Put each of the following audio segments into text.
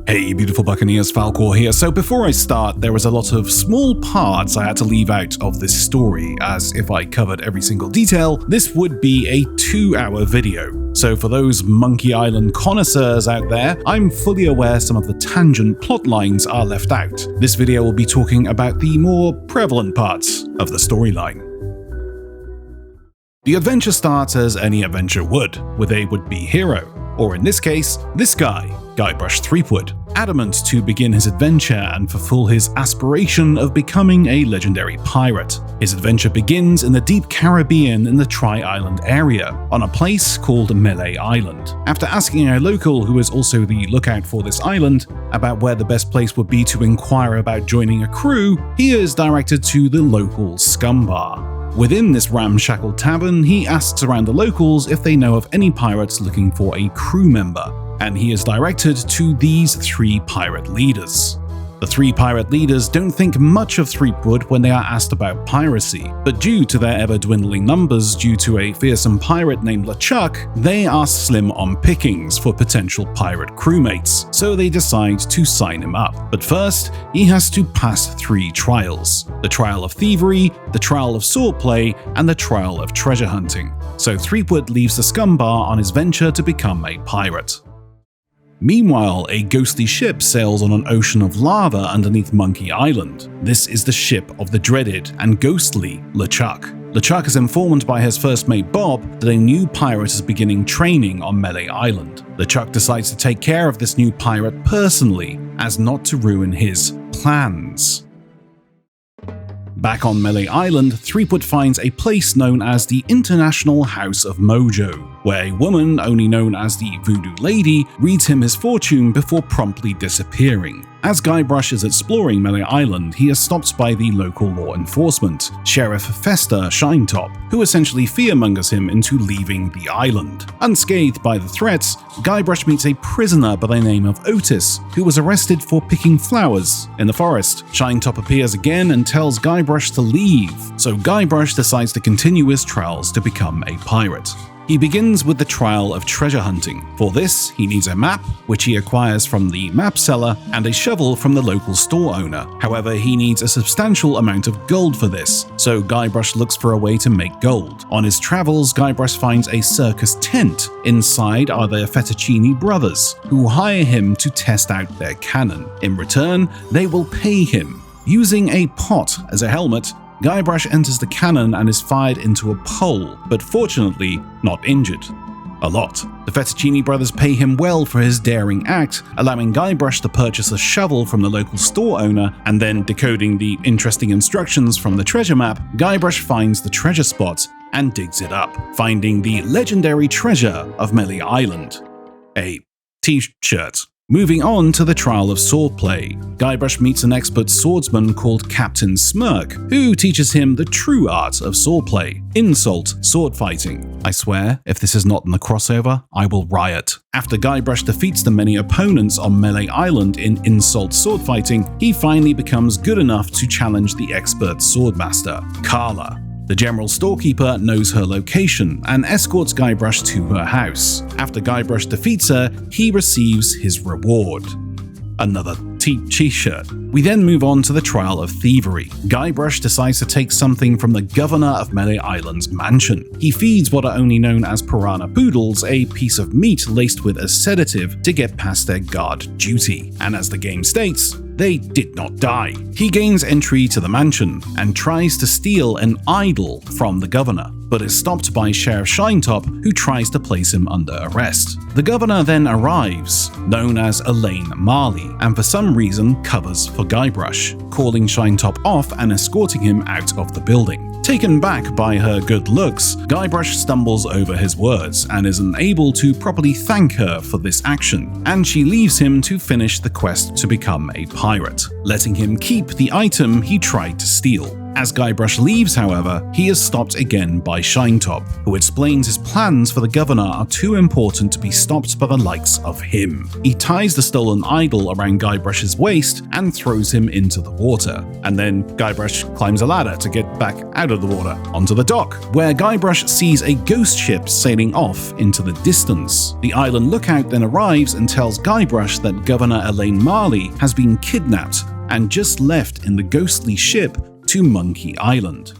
Hey beautiful Buccaneers, Falcore here. So before I start, there was a lot of small parts I had to leave out of this story, as if I covered every single detail, this would be a 2-hour video. So for those Monkey Island connoisseurs out there, I'm fully aware some of the tangent plot lines are left out. This video will be talking about the more prevalent parts of the storyline. The adventure starts as any adventure would, with a would-be hero, or in this case, this guy, Guybrush Threepwood, adamant to begin his adventure and fulfill his aspiration of becoming a legendary pirate. His adventure begins in the deep Caribbean in the Tri-Island area, on a place called Melee Island. After asking a local who is also the lookout for this island about where the best place would be to inquire about joining a crew, he is directed to the local Scum Bar. Within this ramshackle tavern, he asks around the locals if they know of any pirates looking for a crew member, and he is directed to these 3 pirate leaders. The 3 pirate leaders don't think much of Threepwood when they are asked about piracy, but due to their ever-dwindling numbers due to a fearsome pirate named LeChuck, they are slim on pickings for potential pirate crewmates, so they decide to sign him up. But first, he has to pass 3 trials: the trial of thievery, the trial of swordplay, and the trial of treasure hunting. So Threepwood leaves the Scum Bar on his venture to become a pirate. Meanwhile, a ghostly ship sails on an ocean of lava underneath Monkey Island. This is the ship of the dreaded and ghostly LeChuck. LeChuck is informed by his first mate Bob that a new pirate is beginning training on Melee Island. LeChuck decides to take care of this new pirate personally, as not to ruin his plans. Back on Melee Island, Threepwood finds a place known as the International House of Mojo, where a woman only known as the Voodoo Lady reads him his fortune before promptly disappearing. As Guybrush is exploring Melee Island, he is stopped by the local law enforcement, Sheriff Fester Shinetop, who essentially fearmongers him into leaving the island. Unscathed by the threats, Guybrush meets a prisoner by the name of Otis, who was arrested for picking flowers in the forest. Shinetop appears again and tells Guybrush to leave, so Guybrush decides to continue his trials to become a pirate. He begins with the trial of treasure hunting. For this, he needs a map, which he acquires from the map seller, and a shovel from the local store owner. However, he needs a substantial amount of gold for this, so Guybrush looks for a way to make gold. On his travels, Guybrush finds a circus tent. Inside are the Fettuccine brothers, who hire him to test out their cannon. In return, they will pay him. Using a pot as a helmet, Guybrush enters the cannon and is fired into a pole, but fortunately not injured. A lot. The Fettuccine brothers pay him well for his daring act, allowing Guybrush to purchase a shovel from the local store owner, and then decoding the interesting instructions from the treasure map, Guybrush finds the treasure spot and digs it up, finding the legendary treasure of Melee Island. A t-shirt. Moving on to the trial of swordplay, Guybrush meets an expert swordsman called Captain Smirk, who teaches him the true art of swordplay, insult sword fighting. I swear, if this is not in the crossover, I will riot. After Guybrush defeats the many opponents on Melee Island in insult sword fighting, he finally becomes good enough to challenge the expert swordmaster, Carla. The general storekeeper knows her location and escorts Guybrush to her house. After Guybrush defeats her, he receives his reward: another t-shirt. We then move on to the trial of thievery. Guybrush decides to take something from the governor of Melee Island's mansion. He feeds what are only known as piranha poodles a piece of meat laced with a sedative to get past their guard duty. And as the game states, they did not die. He gains entry to the mansion and tries to steal an idol from the governor, but is stopped by Sheriff Shinetop, who tries to place him under arrest. The governor then arrives, known as Elaine Marley, and for some reason covers for Guybrush, calling Shinetop off and escorting him out of the building. Taken back by her good looks, Guybrush stumbles over his words and is unable to properly thank her for this action, and she leaves him to finish the quest to become a pirate, letting him keep the item he tried to steal. As Guybrush leaves, however, he is stopped again by Shinetop, who explains his plans for the governor are too important to be stopped by the likes of him. He ties the stolen idol around Guybrush's waist and throws him into the water, and then Guybrush climbs a ladder to get back out of the water onto the dock, where Guybrush sees a ghost ship sailing off into the distance. The island lookout then arrives and tells Guybrush that Governor Elaine Marley has been kidnapped and just left in the ghostly ship to Monkey Island.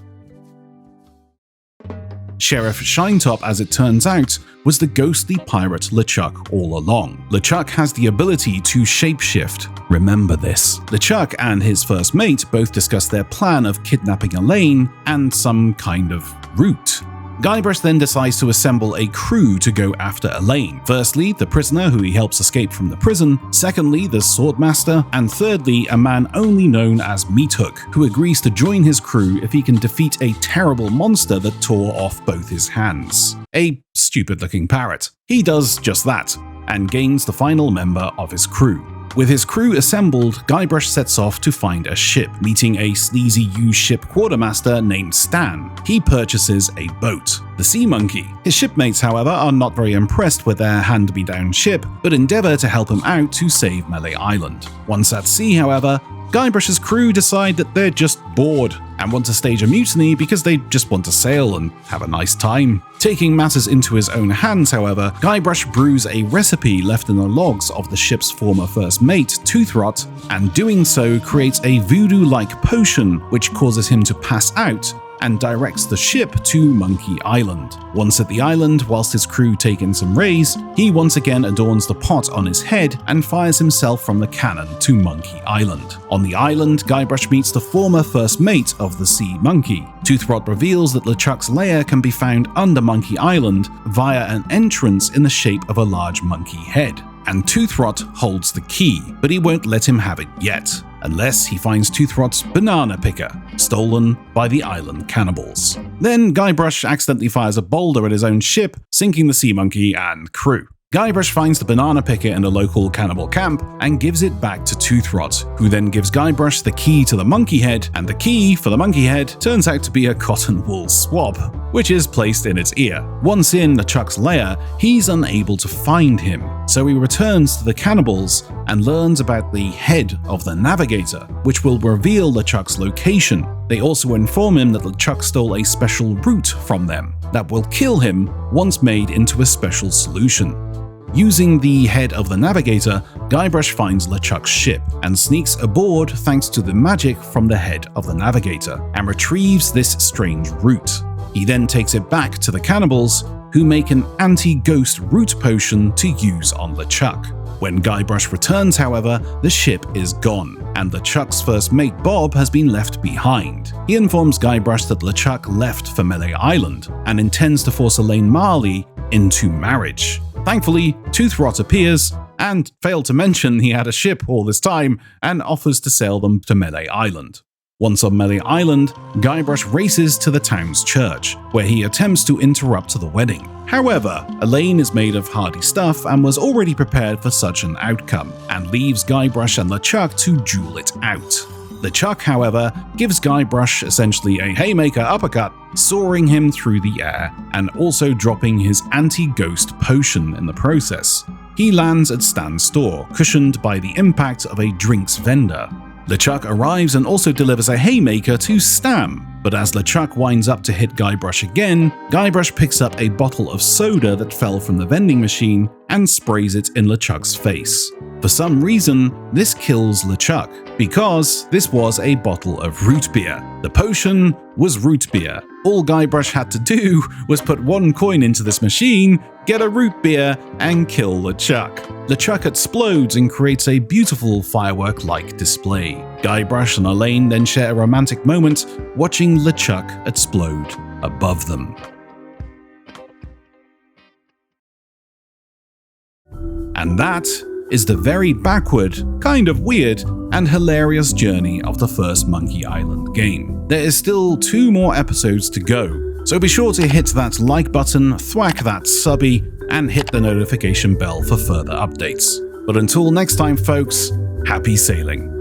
Sheriff Shinetop, as it turns out, was the ghostly pirate LeChuck all along. LeChuck has the ability to shapeshift. Remember this. LeChuck and his first mate both discuss their plan of kidnapping Elaine and some kind of route. Guybrush then decides to assemble a crew to go after Elaine. Firstly, the prisoner who he helps escape from the prison, secondly, the swordmaster, and thirdly, a man only known as Meathook, who agrees to join his crew if he can defeat a terrible monster that tore off both his hands. A stupid-looking parrot. He does just that, and gains the final member of his crew. With his crew assembled, Guybrush sets off to find a ship, meeting a sleazy U-ship quartermaster named Stan. He purchases a boat, the Sea Monkey. His shipmates, however, are not very impressed with their hand-me-down ship, but endeavor to help him out to save Melee Island. Once at sea, however, Guybrush's crew decide that they're just bored and want to stage a mutiny because they just want to sail and have a nice time. Taking matters into his own hands, however, Guybrush brews a recipe left in the logs of the ship's former first mate, Toothrot, and doing so creates a voodoo-like potion which causes him to pass out and directs the ship to Monkey Island. Once at the island, whilst his crew take in some rays, he once again adorns the pot on his head and fires himself from the cannon to Monkey Island. On the island, Guybrush meets the former first mate of the Sea Monkey. Toothrot reveals that LeChuck's lair can be found under Monkey Island via an entrance in the shape of a large monkey head. And Toothrot holds the key, but he won't let him have it yet, unless he finds Toothrot's banana picker, stolen by the island cannibals. Then Guybrush accidentally fires a boulder at his own ship, sinking the Sea Monkey and crew. Guybrush finds the banana picker in a local cannibal camp and gives it back to Toothrot, who then gives Guybrush the key to the monkey head, and the key for the monkey head turns out to be a cotton wool swab, which is placed in its ear. Once in LeChuck's lair, he's unable to find him, so he returns to the cannibals and learns about the head of the Navigator, which will reveal LeChuck's location. They also inform him that LeChuck stole a special root from them that will kill him once made into a special solution. Using the head of the Navigator, Guybrush finds LeChuck's ship and sneaks aboard thanks to the magic from the head of the Navigator and retrieves this strange root. He then takes it back to the cannibals, who make an anti-ghost root potion to use on LeChuck. When Guybrush returns, however, the ship is gone, and LeChuck's first mate Bob has been left behind. He informs Guybrush that LeChuck left for Melee Island and intends to force Elaine Marley into marriage. Thankfully, Toothrot appears, and failed to mention he had a ship all this time, and offers to sail them to Melee Island. Once on Melee Island, Guybrush races to the town's church, where he attempts to interrupt the wedding. However, Elaine is made of hardy stuff and was already prepared for such an outcome, and leaves Guybrush and LeChuck to duel it out. LeChuck, however, gives Guybrush essentially a haymaker uppercut, soaring him through the air, and also dropping his anti-ghost potion in the process. He lands at Stan's store, cushioned by the impact of a drinks vendor. LeChuck arrives and also delivers a haymaker to Stan, but as LeChuck winds up to hit Guybrush again, Guybrush picks up a bottle of soda that fell from the vending machine and sprays it in LeChuck's face. For some reason, this kills LeChuck, because this was a bottle of root beer. The potion was root beer. All Guybrush had to do was put 1 coin into this machine, get a root beer, and kill LeChuck. LeChuck explodes and creates a beautiful firework-like display. Guybrush and Elaine then share a romantic moment watching LeChuck explode above them. And that is the very backward, kind of weird, and hilarious journey of the first Monkey Island game. There is still 2 more episodes to go, so be sure to hit that like button, thwack that subby, and hit the notification bell for further updates. But until next time folks, happy sailing.